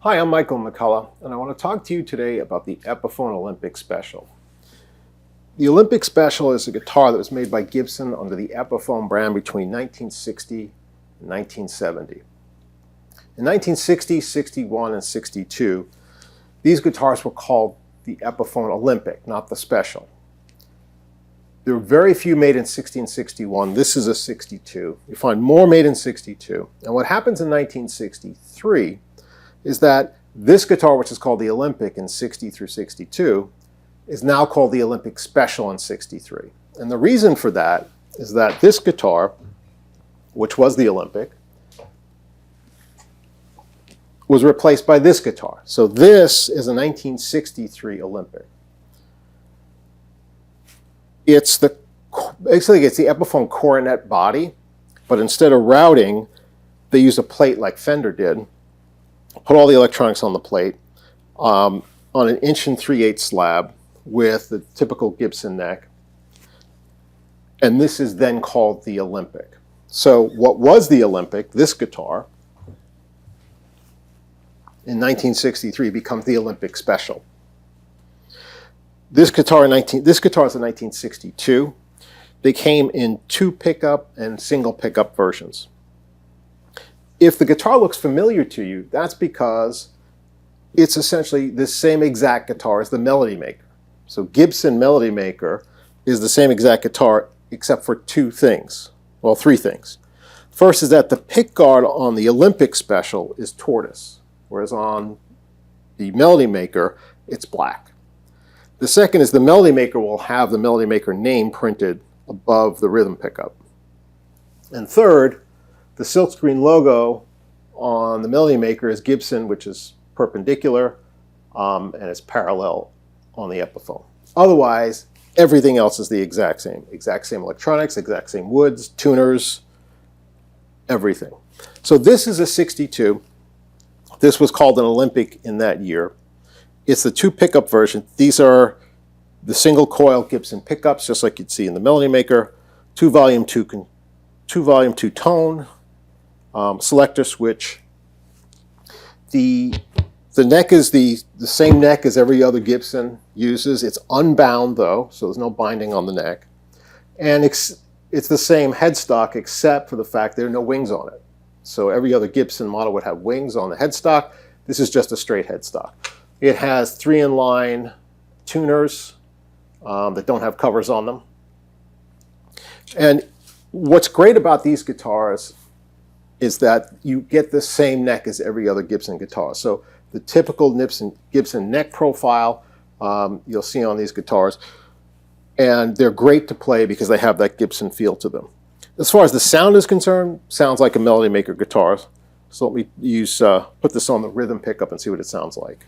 Hi, I'm Michael McCullough, and I want to talk to you today about the Epiphone Olympic Special. The Olympic Special is a guitar that was made by Gibson under the Epiphone brand between 1960 and 1970. In 1960, 61, and 62, these guitars were called the Epiphone Olympic, not the Special. There were very few made in 60 and 61. This is a 62. You find more made in 62. And what happens in 1963 is that this guitar, which is called the Olympic in 60 through 62, is now called the Olympic Special in 63. And the reason for that is that this guitar, which was the Olympic, was replaced by this guitar. So this is a 1963 Olympic. Basically it's the Epiphone coronet body, but instead of routing, they use a plate like Fender did. Put all the electronics on the plate on an 1 3/8 slab with the typical Gibson neck. And this is then called the Olympic. So what was the Olympic, this guitar, in 1963 becomes the Olympic Special. This guitar is a 1962. They came in 2 pickup and single pickup versions. If the guitar looks familiar to you, that's because it's essentially the same exact guitar as the Melody Maker. So Gibson Melody Maker is the same exact guitar except for 2 things. Well, 3 things. First is that the pickguard on the Olympic Special is tortoise, whereas on the Melody Maker, it's black. The second is the Melody Maker will have the Melody Maker name printed above the rhythm pickup. And third, the silkscreen logo on the Melody Maker is Gibson, which is perpendicular, and it's parallel on the Epiphone. Otherwise, everything else is the exact same electronics, exact same woods, tuners, everything. So this is a 62. This was called an Olympic in that year. It's the 2 pickup version. These are the single coil Gibson pickups, just like you'd see in the Melody Maker. 2 volume 2 tone, selector switch. The neck is the same neck as every other Gibson uses. It's unbound though, so there's no binding on the neck. And it's the same headstock except for the fact there are no wings on it. So every other Gibson model would have wings on the headstock. This is just a straight headstock. It has 3 inline tuners that don't have covers on them. And what's great about these guitars is that you get the same neck as every other Gibson guitar. So the typical Gibson neck profile you'll see on these guitars. And they're great to play because they have that Gibson feel to them. As far as the sound is concerned, sounds like a Melody Maker guitar. So let me put this on the rhythm pickup and see what it sounds like.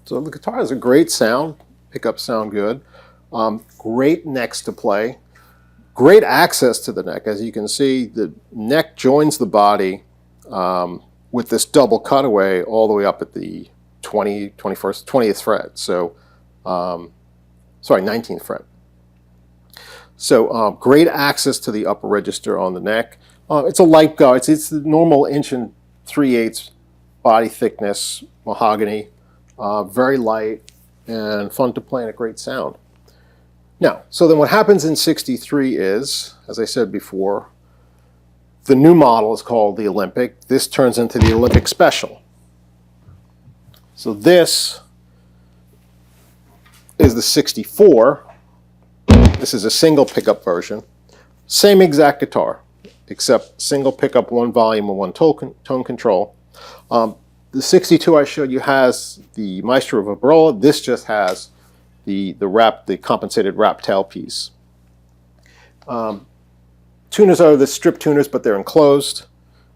So the guitar has a great sound, pickups sound good, great necks to play, great access to the neck. As you can see, the neck joins the body with this double cutaway all the way up at the 20th fret. So, sorry, 19th fret. So great access to the upper register on the neck. It's a light guard. It's the normal 1 3/8 body thickness mahogany. Very light and fun to play and a great sound. Now, so then what happens in 63 is, as I said before, the new model is called the Olympic. This turns into the Olympic Special. So this is the 64. This is a single pickup version. Same exact guitar, except single pickup, 1 volume and 1 tone control. The 62 I showed you has the Maestro Vibrola. This just has the compensated wrap tailpiece. Tuners are the strip tuners, but they're enclosed.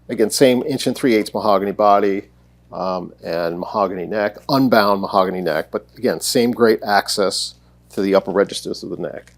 Again, same 1 3/8 mahogany body and mahogany neck, unbound mahogany neck, but again, same great access to the upper registers of the neck.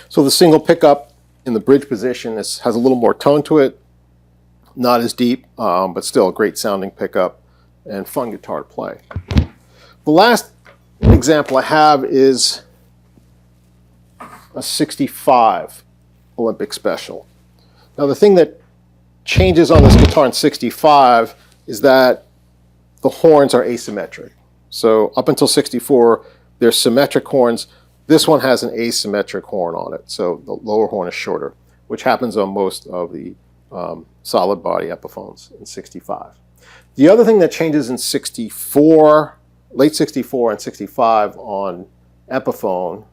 So the single pickup in the bridge position has a little more tone to it, not as deep, but still a great sounding pickup and fun guitar to play. The last example I have is a 65 Olympic Special. Now the thing that changes on this guitar in 65 is that the horns are asymmetric. So up until 64, they're symmetric horns. This one has an asymmetric horn on it, so the lower horn is shorter, which happens on most of the solid body Epiphones in 65. The other thing that changes in 64, late 64 and 65 on Epiphone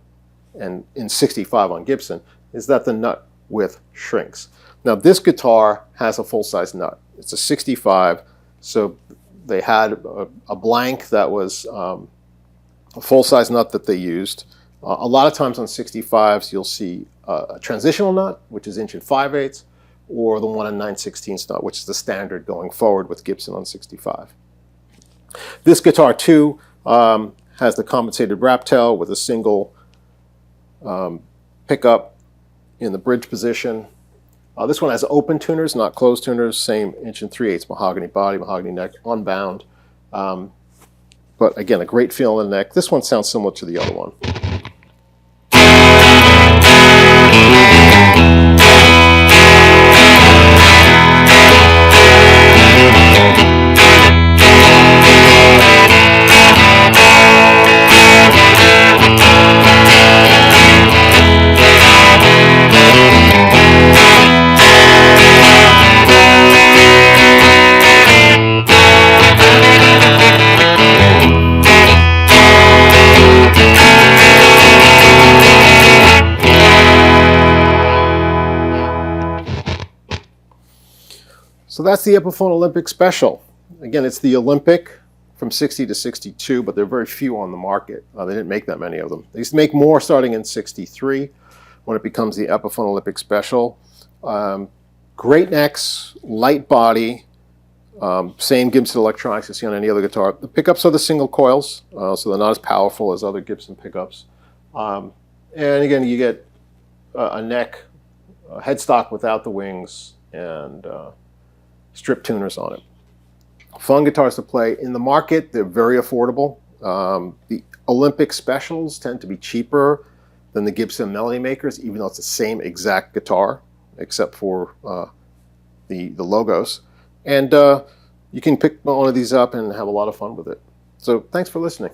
and in 65 on Gibson is that the nut width shrinks. Now this guitar has a full-size nut. It's a 65, so they had a blank that was a full-size nut that they used. A lot of times on 65s, you'll see a transitional nut, which is 1 5/8, or the one in 9/16's nut, which is the standard going forward with Gibson on 65. This guitar, too, has the compensated wrap tail with a single pickup in the bridge position. This one has open tuners, not closed tuners, same 1 3/8 mahogany body, mahogany neck, unbound. But again, a great feel in the neck. This one sounds similar to the other one. So that's the Epiphone Olympic Special. Again, it's the Olympic from 60 to 62, but there are very few on the market. They didn't make that many of them. They used to make more starting in 63 when it becomes the Epiphone Olympic Special. Great necks, light body, same Gibson electronics you see on any other guitar. The pickups are the single coils, so they're not as powerful as other Gibson pickups. And again, you get a neck, a headstock without the wings, and strip tuners on it. Fun guitars to play. In the market, they're very affordable. The Olympic Specials tend to be cheaper than the Gibson Melody Makers, even though it's the same exact guitar, except for the logos. And you can pick one of these up and have a lot of fun with it. So thanks for listening.